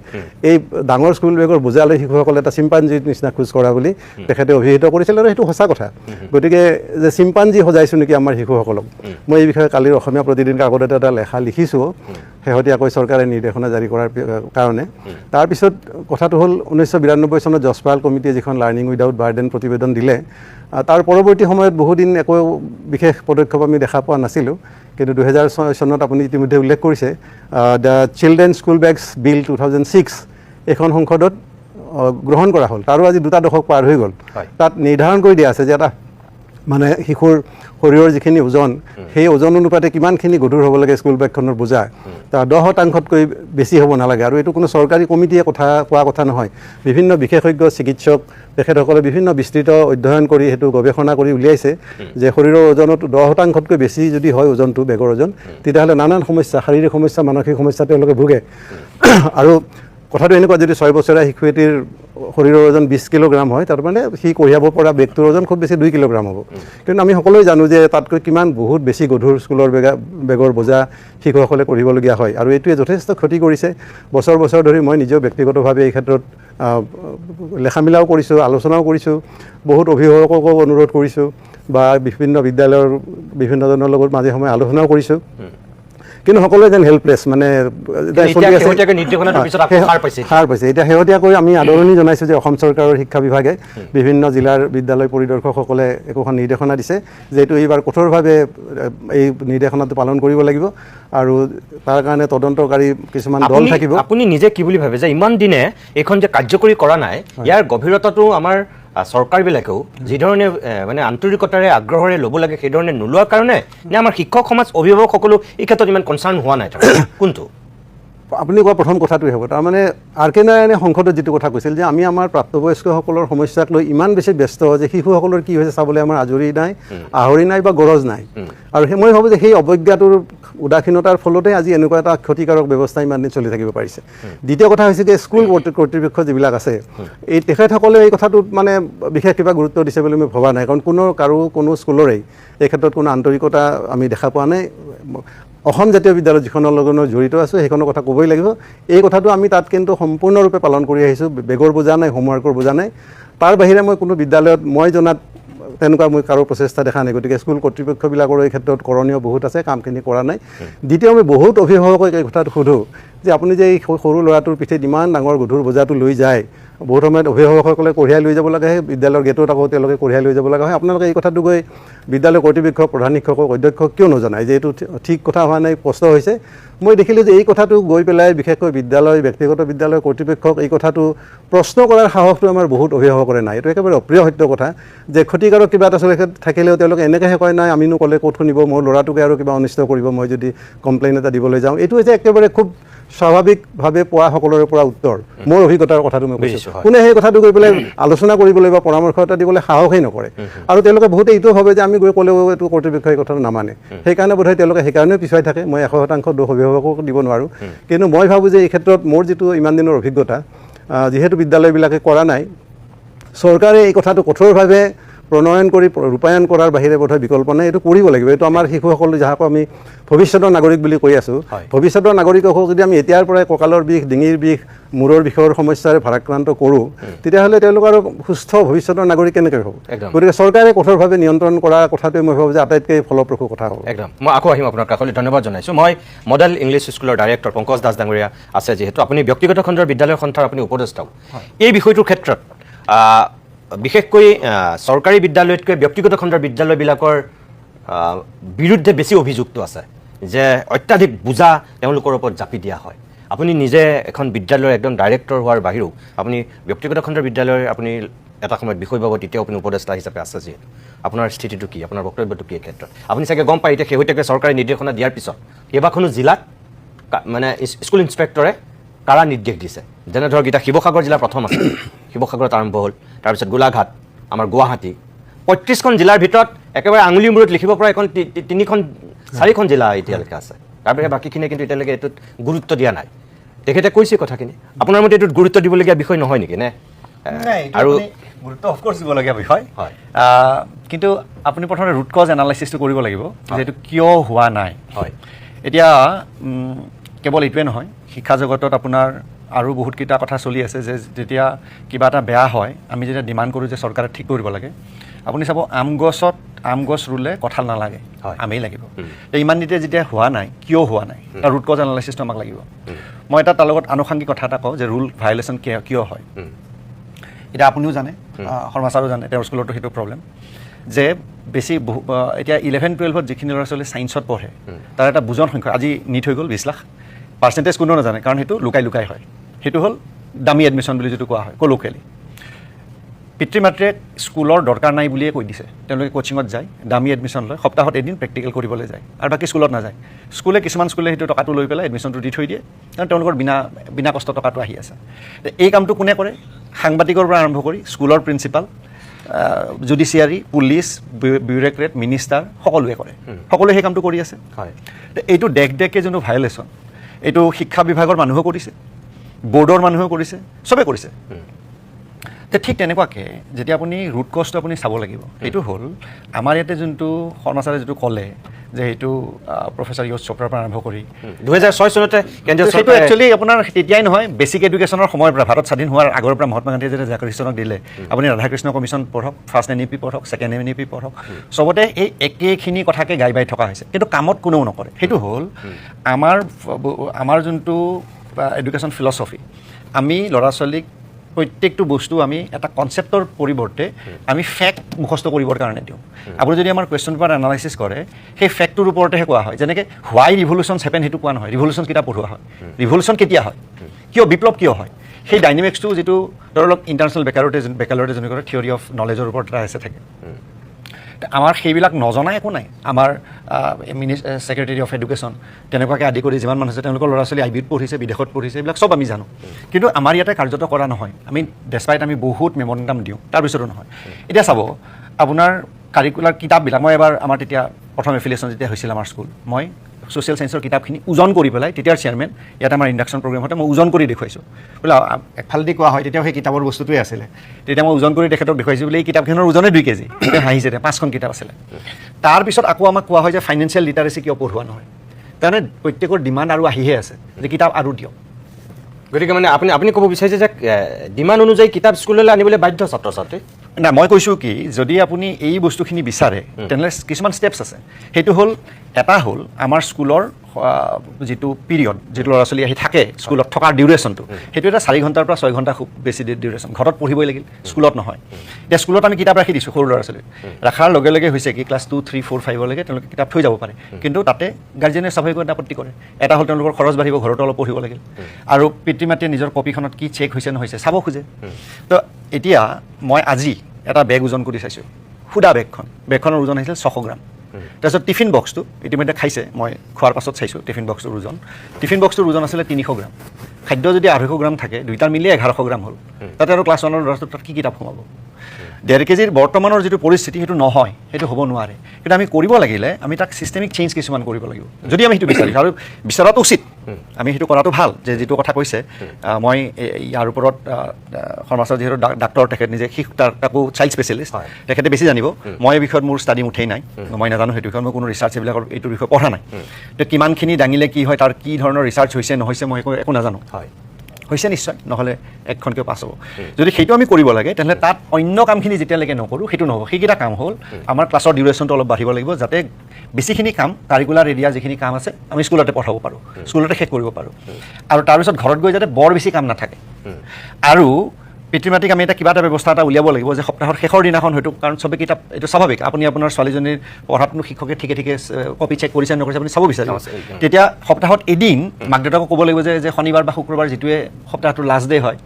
এই ডাঙৰ স্কুল বেগৰ বোজালৈ শিশুসকলে এটা চিম্পাঞ্জীৰ নিচিনা খোজ কঢ়া বুলি তেখেতে অভিহিত কৰিছিল আৰু সেইটো সঁচা কথা। গতিকে যে চিম্পাঞ্জী সজাইছোঁ নেকি আমাৰ শিশুসকলক, মই এই বিষয়ে কালিৰ অসমীয়া প্ৰতিদিন কাকতত এটা লেখা লিখিছোঁ শেহতীয়াকৈ চৰকাৰে নিৰ্দেশনা জাৰি কৰাৰ কাৰণে। তাৰপিছত কথাটো হ'ল 1992 চনত যশপাল কমিটিয়ে যিখন লাৰ্ণিং উইদাউট বাৰ্ডেন প্ৰতিবেদন দিলে তাৰ পৰৱৰ্তী সময়ত বহুদিন একো বিশেষ পদক্ষেপ আমি দেখা পোৱা নাছিলোঁ। কিন্তু 2006 চনত আপুনি ইতিমধ্যে উল্লেখ কৰিছে দ্য চিলড্ৰেন স্কুল বেগছ বিল 2006 এইখন সংসদত গ্ৰহণ কৰা হ'ল। তাৰো আজি 2 দশক পাৰ হৈ গ'ল। তাত নিৰ্ধাৰণ কৰি দিয়া আছে যে এটা মানে শিশুৰ শৰীৰৰ যিখিনি ওজন সেই ওজন অনুপাতে কিমানখিনি গধুৰ হ'ব লাগে স্কুল বেগখনৰ বোজা, তাৰ 10%তকৈ বেছি হ'ব নালাগে। আৰু এইটো কোনো চৰকাৰী কমিটিয়ে কোৱা কথা নহয়, বিভিন্ন বিশেষজ্ঞ চিকিৎসক তেখেতসকলে বিভিন্ন বিস্তৃত অধ্যয়ন কৰি সেইটো গৱেষণা কৰি উলিয়াইছে যে শৰীৰৰ ওজনত 10%তকৈ বেছি যদি হয় ওজনটো বেগৰ ওজন তেতিয়াহ'লে নানান সমস্যা, শাৰীৰিক সমস্যা, মানসিক সমস্যা তেওঁলোকে ভোগে। আৰু কথাটো এনেকুৱা যদি 6 বছৰীয়া শিশু এটিৰ শৰীৰৰ ওজন 20 কিলোগ্ৰাম হয় তাৰমানে সি কঢ়িয়াব পৰা বেগটোৰ ওজন খুব বেছি 2 কিলোগ্ৰাম হ'ব। কিন্তু আমি সকলোৱে জানো যে তাতকৈ কিমান বহুত বেছি গধুৰ স্কুলৰ বেগৰ বোজা শিশুসকলে কঢ়িবলগীয়া হয় আৰু এইটোৱে যথেষ্ট ক্ষতি কৰিছে। বছৰ বছৰ ধৰি মই নিজেও ব্যক্তিগতভাৱে এই ক্ষেত্ৰত লেখা মেলাও কৰিছোঁ, আলোচনাও কৰিছোঁ, বহুত অভিভাৱককো অনুৰোধ কৰিছোঁ বা বিভিন্ন বিদ্যালয়ৰ বিভিন্নজনৰ লগত মাজে সময়ে আলোচনাও কৰিছোঁ। কিন্তু সকলোৱে যেন হেল্পলেছ, মানে সাৰ পাইছে। এতিয়া শেহতীয়াকৈ আমি আদৰণি জনাইছোঁ যে অসম চৰকাৰৰ শিক্ষা বিভাগে বিভিন্ন জিলাৰ বিদ্যালয় পৰিদৰ্শকসকলে একোখন নিৰ্দেশনা দিছে যে এইটো এইবাৰ কঠোৰভাৱে এই নিৰ্দেশনাটো পালন কৰিব লাগিব আৰু তাৰ কাৰণে তদন্তকাৰী কিছুমান দল থাকিব। আপুনি নিজে কি বুলি ভাবে যে ইমান দিনে এইখন যে কাৰ্যকৰী কৰা নাই ইয়াৰ গভীৰতাটো আমাৰ চৰকাৰবিলাকেও যিধৰণে মানে আন্তৰিকতাৰে আগ্ৰহেৰে ল'ব লাগে সেইধৰণে নোলোৱাৰ কাৰণে নে আমাৰ শিক্ষক সমাজ অভিভাৱকসকলো এই ক্ষেত্ৰত ইমান কনচাৰ্ণ হোৱা নাই? কোনটো আপুনি কোৱা প্ৰথম কথাটোৱে হ'ব। তাৰমানে আৰ কে নাৰায়ণে সংসদত যিটো কথা কৈছিল যে আমি আমাৰ প্ৰাপ্তবয়স্কসকলৰ সমস্যাক লৈ ইমান বেছি ব্যস্ত যে শিশুসকলৰ কি হৈছে চাবলৈ আমাৰ আজৰি নাই, আহৰি নাই বা গৰজ নাই। আৰু মই ভাবোঁ যে সেই অৱজ্ঞাটোৰ উদাসীনতাৰ ফলতে আজি এনেকুৱা এটা ক্ষতিকাৰক ব্যৱস্থা ইমান দিন চলি থাকিব পাৰিছে। দ্বিতীয় কথা হৈছে যে স্কুল কৰ্তৃপক্ষ যিবিলাক আছে এই তেখেতসকলে এই কথাটোত মানে বিশেষ কিবা গুৰুত্ব দিছে বুলি মই ভবা নাই। কাৰণ কোনো স্কুলৰেই এই ক্ষেত্ৰত কোনো আন্তৰিকতা আমি দেখা পোৱা নাই। অসম জাতীয় বিদ্যালয় যিখনৰ লগত জড়িত আছোঁ সেইখনৰ কথা ক'বই লাগিব। এই কথাটো আমি তাত কিন্তু সম্পূৰ্ণৰূপে পালন কৰি আহিছোঁ। বেগৰ বোজা নাই, হোমৱৰ্কৰ বোজা নাই। তাৰ বাহিৰে মই কোনো বিদ্যালয়ত মই জনাত তেনেকুৱা মই কাৰো প্ৰচেষ্টা দেখা নাই। গতিকে স্কুল কৰ্তৃপক্ষবিলাকৰ এই ক্ষেত্ৰত কৰণীয় বহুত আছে, কামখিনি কৰা নাই। দ্বিতীয়, আমি বহুত অভিভাৱকক এই কথাটো সোধোঁ যে আপুনি যে এই সৰু ল'ৰাটোৰ পিঠিত ইমান ডাঙৰ গধুৰ বোজাটো লৈ যায়, বহুত সময়ত অভিভাৱকসকলে কঢ়িয়াই লৈ যাব লগা হয়, বিদ্যালয়ৰ গেটত আকৌ তেওঁলোকে কঢ়িয়াই লৈ যাব লগা হয়। আপোনালোকে এই কথাটো গৈ বিদ্যালয় কৰ্তৃপক্ষক, প্ৰধান শিক্ষকক, অধ্যক্ষক কিয় নজনায় যে এইটো ঠিক কথা হোৱা নাই, প্ৰশ্ন হৈছে? মই দেখিলোঁ যে এই কথাটো গৈ পেলাই বিশেষকৈ বিদ্যালয়, ব্যক্তিগত বিদ্যালয় কৰ্তৃপক্ষক এই কথাটো প্ৰশ্ন কৰাৰ সাহসটো আমাৰ বহুত অভিভাৱকৰে নাই। এইটো একেবাৰে অপ্ৰিয় সত্য কথা যে ক্ষতিকাৰক কিবা এটা থাকিলেও তেওঁলোকে এনেকৈহে কয়, নাই আমিনো ক'লে ক'ত শুনিব, মোৰ ল'ৰাটোকে আৰু কিবা অনিষ্ট কৰিব মই যদি কমপ্লেইন এটা দিবলৈ যাওঁ। এইটো হৈছে একেবাৰে খুব স্বাভাৱিকভাৱে পোৱা সকলোৰে পৰা উত্তৰ। মোৰ অভিজ্ঞতাৰ কথাটো মই কৈছোঁ। কোনে সেই কথাটো গৈ পেলাই আলোচনা কৰিবলৈ বা পৰামৰ্শ এটা দিবলৈ সাহসেই নকৰে। আৰু তেওঁলোকে বহুতে এইটো ভাবে যে আমি গৈ ক'লেও এইটো কৰ্তৃপক্ষই এই কথাটো নামানে, সেইকাৰণে বোধহয় তেওঁলোকে সেইকাৰণেও পিছুৱাই থাকে। মই 100% দোষ অভিভাৱকক দিব নোৱাৰোঁ, কিন্তু মই ভাবোঁ যে এই ক্ষেত্ৰত মোৰ যিটো ইমান দিনৰ অভিজ্ঞতা, যিহেতু বিদ্যালয়বিলাকে কৰা নাই, চৰকাৰে এই কথাটো কঠোৰভাৱে প্ৰণয়ন কৰি ৰূপায়ণ কৰাৰ বাহিৰে বোধহয় বিকল্প নাই। এইটো কৰিব লাগিব। এইটো আমাৰ শিশুসকল যাহাক আমি ভৱিষ্যতৰ নাগৰিক বুলি কৈ আছোঁ, ভৱিষ্যতৰ নাগৰিকক যদি আমি এতিয়াৰ পৰাই কঁকালৰ বিষ, ডিঙিৰ বিষ, মূৰৰ বিষৰ সমস্যাৰে ভাৰাক্ৰান্ত কৰোঁ, তেতিয়াহ'লে তেওঁলোক আৰু সুস্থ ভৱিষ্যতৰ নাগৰিক কেনেকৈ হ'ব? গতিকে চৰকাৰে কঠোৰভাৱে নিয়ন্ত্ৰণ কৰা কথাটোৱে মই ভাবোঁ যে আটাইতকৈ ফলপ্ৰসূ কথা হ'ব। একদম। মই আকৌ আহিম আপোনাৰ কাষলৈ, ধন্যবাদ জনাইছোঁ। মই মডেল ইংলিছ স্কুলৰ ডাইৰেক্টৰ পংকজ দাস ডাঙৰীয়া আছে, যিহেতু আপুনি ব্যক্তিগত খণ্ডৰ বিদ্যালয় সন্থাৰ আপুনি উপদেষ্টাও। এই বিষয়টোৰ ক্ষেত্ৰত বিশেষকৈ চৰকাৰী বিদ্যালয়তকৈ ব্যক্তিগত খণ্ডৰ বিদ্যালয়বিলাকৰ বিৰুদ্ধে বেছি অভিযোগটো আছে যে অত্যাধিক বোজা তেওঁলোকৰ ওপৰত জাপি দিয়া হয়। আপুনি নিজে এখন বিদ্যালয়ৰ একদম ডাইৰেক্টৰ হোৱাৰ বাহিৰেও আপুনি ব্যক্তিগত খণ্ডৰ বিদ্যালয়ৰ আপুনি এটা সময়ত বিষয়বাবদ তেতিয়াও আপুনি উপদেষ্টা হিচাপে আছে, যিহেতু আপোনাৰ স্থিতিটো কি, আপোনাৰ বক্তব্যটো কি এই ক্ষেত্ৰত? আপুনি চাগে গম পায় এতিয়া শেহতীয়াকৈ চৰকাৰী নিৰ্দেশনা দিয়াৰ পিছত কেইবাখনো জিলাত মানে স্কুল ইনস্পেক্টৰে কাৰা নিৰ্দেশ দিছে। যেনে ধৰক এতিয়া শিৱসাগৰ জিলা প্ৰথম আছে, শিৱসাগৰত আৰম্ভ হ'ল, তাৰপিছত গোলাঘাট, আমাৰ গুৱাহাটী, 35খন জিলাৰ ভিতৰত একেবাৰে আঙুলিৰ মূৰত লিখিব পৰা এখন 3-4খন জিলা এতিয়ালৈকে আছে। তাৰ বাহিৰে বাকীখিনিয়ে কিন্তু এতিয়ালৈকে এইটোত গুৰুত্ব দিয়া নাই। তেখেতে কৈছে কথাখিনি, আপোনাৰ মতে এইটোত গুৰুত্ব দিবলগীয়া বিষয় নহয় নেকি? নে আৰু গুৰুত্ব অফক'ৰ্চ দিবলগীয়া বিষয়, কিন্তু আপুনি প্ৰথমে ৰুট কজ এনালাইচিছটো কৰিব লাগিব যে এইটো কিয় হোৱা নাই। হয়, এতিয়া কেৱল এইটোৱে নহয়, শিক্ষা জগতত আপোনাৰ আৰু বহুতকেইটা কথা চলি আছে যে যেতিয়া কিবা এটা বেয়া হয়, আমি যেতিয়া ডিমাণ্ড কৰোঁ যে চৰকাৰে ঠিক কৰিব লাগে। আপুনি চাব, আম গছ ৰুলে কঁঠাল নালাগে, আমেই লাগিব। ইমান যেতিয়া হোৱা নাই, কিয় হোৱা নাই, তাৰ ৰুট কজ এনালাইচিছটো আমাক লাগিব। মই এটা তাৰ লগত আনুষংগিক কথা এটা কওঁ যে ৰুল ভায়লেশ্যন কিয় হয়। এতিয়া আপুনিও জানে, শৰ্মা ছাৰো জানে, তেওঁৰ স্কুলতো সেইটো প্ৰব্লেম যে বেছি এতিয়া 11-12ত যিখিনি ল'ৰা ছোৱালী ছায়েন্সত পঢ়ে তাৰ এটা বুজন সংখ্যা, আজি নিট হৈ গ'ল 20 লাখ, পাৰ্চেণ্টেজ কোনো নাজানে, কাৰণ সেইটো লুকাই হয়। সেইটো হ'ল দামী এডমিশ্যন বুলি যিটো কোৱা হয় কল'কিয়েলি। পিতৃ মাতৃয়ে স্কুলৰ দৰকাৰ নাই বুলিয়ে কৈ দিছে, তেওঁলোকে কোচিঙত যায়, দামী এডমিশ্যন লয়, সপ্তাহত এদিন প্ৰেক্টিকেল কৰিবলৈ যায়, আৰু বাকী স্কুলত নাযায়। কিছুমান স্কুলে সেইটো টকাটো লৈ পেলাই এডমিশ্যনটো দি থৈ দিয়ে, কাৰণ তেওঁলোকৰ বিনা কষ্ট টকাটো আহি আছে। এই কামটো কোনে কৰে? সাংবাদিকৰ পৰা আৰম্ভ কৰি স্কুলৰ প্ৰিন্সিপাল, জুডিচিয়াৰী, পুলিচ, বিউৰ'ক্ৰেট, মিনিষ্টাৰ, সকলোৱে কৰে, সকলোৱে সেই কামটো কৰি আছে। এইটো দেশকে যোনটো ভায়লেশ্যন, এইটো শিক্ষা বিভাগৰ মানুহেও কৰিছে, বৰ্ডৰ মানুহেও কৰিছে, চবেই কৰিছে। ঠিক তেনেকুৱাকৈ যেতিয়া আপুনি ৰুট কজটো আপুনি চাব লাগিব, সেইটো হ'ল আমাৰ ইয়াতে যোনটো শৰ্মা ছাৰে যিটো ক'লে যে সেইটো প্ৰফেচাৰ য়শ চোপ্ৰাৰ পৰা আৰম্ভ কৰি 2006 চনতে সেইটো একচুৱেলি আপোনাৰ তেতিয়াই নহয়, বেছিক এডুকেশ্যনৰ সময়ৰ পৰা, ভাৰত স্বাধীন হোৱাৰ আগৰ পৰা মহাত্মা গান্ধীয়ে যেতিয়া জাকৃষ্ণক দিলে, আপুনি ৰাধাকৃষ্ণ কমিশ্যন পঢ়ক, ফাৰ্ষ্ট NEP পঢ়ক, ছেকেণ্ড NEP পঢ়ক, চবতে এই একেখিনি কথাকে গাই থকা হৈছে, কিন্তু কামত কোনেও নকৰে। সেইটো হ'ল আমাৰ যোনটো এডুকেশ্যন ফিলচফি, আমি ল'ৰা ছোৱালীক প্ৰত্যেকটো বস্তু আমি এটা কনচেপ্টৰ পৰিৱৰ্তে আমি ফেক্ট মুখস্থ কৰিবৰ কাৰণে দিওঁ। আপুনি যদি আমাৰ কুৱেশ্যন পেপাৰ এনালাইচিছ কৰে, সেই ফেক্টটোৰ ওপৰতেহে কোৱা হয়। যেনেকৈ হোৱাই ৰিভলিউশ্যনছ হেপেন সেইটো কোৱা নহয়, ৰিভলিউশ্যন কিতাপ পঢ়োৱা হয়, ৰিভলিউশ্যন কেতিয়া হয়, কিয় বিপ্লৱ কিয় হয়, সেই ডাইনেমিক্সটো যিটো ধৰি লওক ইণ্টাৰনেশ্যনেল বেকালৰে যোনে কৰে থিয়ৰী অফ নলেজৰ ওপৰত এটা আছে থাকে। আমাৰ সেইবিলাক নজনা একো নাই। আমাৰ ছেক্ৰেটেৰী অফ এডুকেশ্যন তেনেকুৱাকৈ আদি কৰি যিমান মানুহ আছে, তেওঁলোকৰ ল'ৰা ছোৱালী IB পঢ়িছে, বিদেশত পঢ়িছে, এইবিলাক চব আমি জানো, কিন্তু আমাৰ ইয়াতে কাৰ্যত কৰা নহয়। আমি ডেছপাইট আমি বহুত মেমৰেণ্ডাম দিওঁ, তাৰপিছতো নহয়। এতিয়া চাব, আপোনাৰ কাৰিকুলাৰ কিতাপবিলাক, মই এবাৰ আমাৰ তেতিয়া প্ৰথম এফিলিয়েশ্যন যেতিয়া হৈছিল আমাৰ স্কুল, মই ছ'চিয়েল ছায়েন্সৰ কিতাপখিনি ওজন কৰি পেলাই, তেতিয়াৰ চেয়াৰমেন ইয়াত আমাৰ ইণ্ডাকশ্যন প্ৰগ্ৰেম হওঁতে মই ওজন কৰি দেখুৱাইছোঁ। বোলে একফালেদি কোৱা হয়, তেতিয়াও সেই কিতাপৰ বস্তুটোৱে আছিলে, তেতিয়া মই ওজন কৰি তেখেতক দেখুৱাইছোঁ বোলে এই কিতাপখনৰ ওজনে 2 কেজি, তেতিয়া হাঁহিছে, 5খন কিতাপ আছিলে। তাৰপিছত আকৌ আমাক কোৱা হয় যে ফাইনেন্সিয়েল লিটাৰেচি কিয় পঢ়োৱা নহয়, তাৰমানে প্ৰত্যেকৰ ডিমাণ্ড আৰু আহিহে আছে যে কিতাপ আৰু দিয়ক। গতিকে মানে আপুনি ক'ব বিচাৰিছে যে ডিমাণ্ড অনুযায়ী কিতাপ স্কুললৈ আনিবলৈ বাধ্য ছাত্ৰ ছাত্ৰী? নাই, মই কৈছোঁ কি, যদি আপুনি এই বস্তুখিনি বিচাৰে তেনেহ'লে কিছুমান ষ্টেপছ আছে। সেইটো হ'ল, এটা হ'ল আমাৰ স্কুলৰ যিটো পিৰিয়ড যিটো ল'ৰা ছোৱালী আহি থাকে স্কুলত থকাৰ ডিউৰেশ্যনটো সেইটো এটা 4 ঘণ্টাৰ পৰা 6 ঘণ্টা খুব বেছি ডিউৰেশ্যন ঘৰত পঢ়িবই লাগিল স্কুলত নহয় এতিয়া স্কুলত আমি কিতাপ ৰাখি দিছোঁ সৰু ল'ৰা ছোৱালী ৰখাৰ লগে লগে হৈছে কি ক্লাছ 2, 3, 4, 5লৈকে তেওঁলোকে কিতাপ থৈ যাব পাৰে কিন্তু তাতে গাৰ্জেনে স্বাভাৱিকভাৱে আপত্তি কৰে এটা হ'ল তেওঁলোকৰ খৰচ বাঢ়িব ঘৰতো অলপ পঢ়িব লাগিল আৰু পিতৃ মাতৃয়ে নিজৰ কপিখনত কি চেক হৈছে নহৈছে চাব খোজে তো এতিয়া মই আজি এটা বেগ ওজন কৰি চাইছোঁ সুদা বেগখনৰ ওজন আহিছিল 600 গ্ৰাম তাৰপিছত টিফিন বক্সটো ইতিমধ্যে খাইছে মই খোৱাৰ পাছত চাইছোঁ টিফিন বক্সটোৰ ওজন আছিলে 300 গ্ৰাম খাদ্য যদি 250 গ্ৰাম থাকে দুইটাৰ মিলি 1100 গ্ৰাম হ'ল তাতে আৰু ক্লাছ 1ৰ ল'ৰা তাত কি কিতাপ সোমাব 1.5 কেজিৰ বৰ্তমানৰ যিটো পৰিস্থিতি সেইটো নহয় সেইটো হ'ব নোৱাৰে কিন্তু আমি কৰিব লাগিলে আমি তাক ছিষ্টেমিক চেঞ্জ কিছুমান কৰিব লাগিব যদি আমি সেইটো বিচাৰিছোঁ আৰু বিচৰাটো উচিত আমি সেইটো কৰাটো ভাল যে যিটো কথা কৈছে মই ইয়াৰ ওপৰত সমাজৰ যিহেতু ডাক্তৰ তেখেত নিজে তাকো চাইল্ড স্পেচিয়েলিষ্ট তেখেতে বেছি জানিব মই এই বিষয়ত মোৰ ষ্টাডি মুঠেই নাই মই নাজানো সেইটো বিষয়ত মই কোনো ৰিচাৰ্চ এইবিলাকৰ এইটোৰ বিষয়ে পঢ়া নাই তো কিমানখিনি দাঙিলে কি হয় তাৰ কি ধৰণৰ ৰিচাৰ্চ হৈছে নহৈছে মই একো নাজানো হৈছে নিশ্চয় নহ'লে একখনকৈ পাছ হ'ব যদি সেইটো আমি কৰিব লাগে তেনেহ'লে তাত অন্য কামখিনি যেতিয়ালৈকে নকৰোঁ সেইটো নহ'ব সেইকেইটা কাম হ'ল আমাৰ ক্লাছৰ ডিউৰেশ্যনটো অলপ বাঢ়িব লাগিব যাতে বেছিখিনি কাম কাৰিকুলাৰ এৰিয়া যিখিনি কাম আছে আমি স্কুলতে পঢ়াব পাৰোঁ স্কুলতে শেষ কৰিব পাৰোঁ আৰু তাৰপিছত ঘৰত গৈ যাতে বৰ বেছি কাম নাথাকে আৰু পিতৃ মাতৃক আমি এটা কিবা এটা ব্যৱস্থা এটা উলিয়াব লাগিব যে সপ্তাহৰ শেষৰ দিনাখন হয়তো কাৰণ চবেই কিতাপ এইটো স্বাভাৱিক আপুনি আপোনাৰ ছোৱালীজনীৰ পঢ়াতনো শিক্ষকে ঠিকে কপি চেক কৰিছে নকৰিছে আপুনি চাব বিচাৰিব তেতিয়া সপ্তাহত এদিন মাক দেউতাকক ক'ব লাগিব যে শনিবাৰ বা শুক্ৰবাৰ যিটোৱে সপ্তাহটোৰ লাষ্ট ডে হয়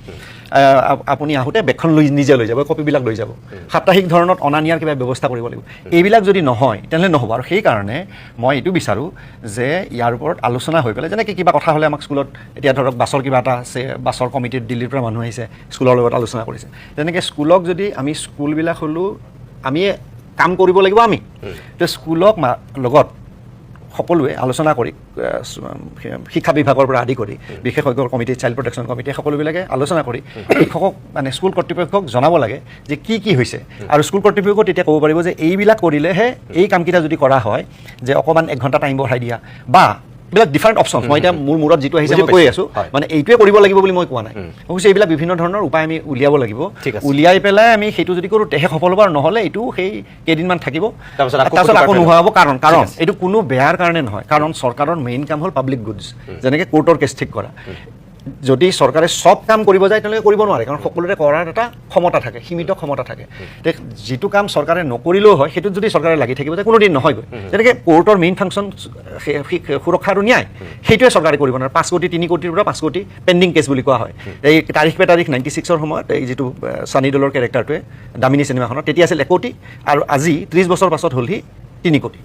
আপুনি আহোঁতে বেগখন নিজে লৈ যাব কপিবিলাক লৈ যাব সাপ্তাহিক ধৰণত অনা নিয়াৰ কিবা ব্যৱস্থা কৰিব লাগিব এইবিলাক যদি নহয় তেনেহ'লে নহ'ব আৰু সেইকাৰণে মই এইটো বিচাৰোঁ যে ইয়াৰ ওপৰত আলোচনা হৈ পেলাই যেনেকৈ কিবা কথা হ'লে আমাক স্কুলত এতিয়া ধৰক বাছৰ কিবা এটা আছে বাছৰ কমিটিত দিল্লীৰ পৰা মানুহ আহিছে স্কুলৰ লগত আলোচনা কৰিছে তেনেকৈ স্কুলক যদি আমি স্কুলবিলাক হ'লেও আমি কাম কৰিব লাগিব আমি তো স্কুলক লগত সকলোৱে আলোচনা কৰি শিক্ষা বিভাগৰ পৰা আদি কৰি বিশেষজ্ঞৰ কমিটি চাইল্ড প্ৰটেকশ্যন কমিটি সকলোবিলাকে আলোচনা কৰি শিক্ষকক মানে স্কুল কৰ্তৃপক্ষক জনাব লাগে যে কি হৈছে আৰু স্কুল কৰ্তৃপক্ষ তেতিয়া ক'ব পাৰিব যে এইবিলাক কৰিলেহে এই কামকেইটা যদি কৰা হয় যে অকণমান 1 ঘণ্টা টাইম বঢ়াই দিয়া বা এইবিলাক ডিফাৰেণ্ট অপশ্যন মই এতিয়া মোৰ মূৰত যিটো আহিছে মই কৈ আছোঁ মানে এইটোৱে কৰিব লাগিব বুলি মই কোৱা নাই অৱশ্যে এইবিলাক বিভিন্ন ধৰণৰ উপায় আমি উলিয়াব লাগিব উলিয়াই পেলাই আমি সেইটো যদি কৰোঁ তেহে সফল হ'ব আৰু নহ'লে এইটো সেই কেইদিনমান থাকিব তাৰপিছত আকৌ নোহোৱা হ'ব কাৰণ এইটো কোনো বেয়াৰ কাৰণে নহয় কাৰণ চৰকাৰৰ মেইন কাম হ'ল পাব্লিক গুডছ যেনেকৈ কোৰ্টৰ কেছ ঠিক কৰা যদি চৰকাৰে চব কাম কৰিব যায় তেনেহ'লে কৰিব নোৱাৰে কাৰণ সকলোৰে কৰাৰ এটা ক্ষমতা থাকে সীমিত ক্ষমতা থাকে যিটো কাম চৰকাৰে নকৰিলেও হয় সেইটোত যদি চৰকাৰে লাগি থাকিব যে কোনোদিন নহয়গৈ যেনেকৈ কোৰ্টৰ মেইন ফাংচন সুৰক্ষা আৰু ন্যায় সেইটোৱে চৰকাৰে কৰিব নোৱাৰে 5 কোটি 3 কোটিৰ পৰা 5 কোটি পেণ্ডিং কেছ বুলি কোৱা হয় এই তাৰিখ 96ৰ সময়ত এই যিটো ছানী দেওলৰ কেৰেক্টাৰটোৱে দামিনী চিনেমাখনত তেতিয়া আছিল 1 কোটি আৰু আজি 30 বছৰ পাছত হ'লহি 3 কোটি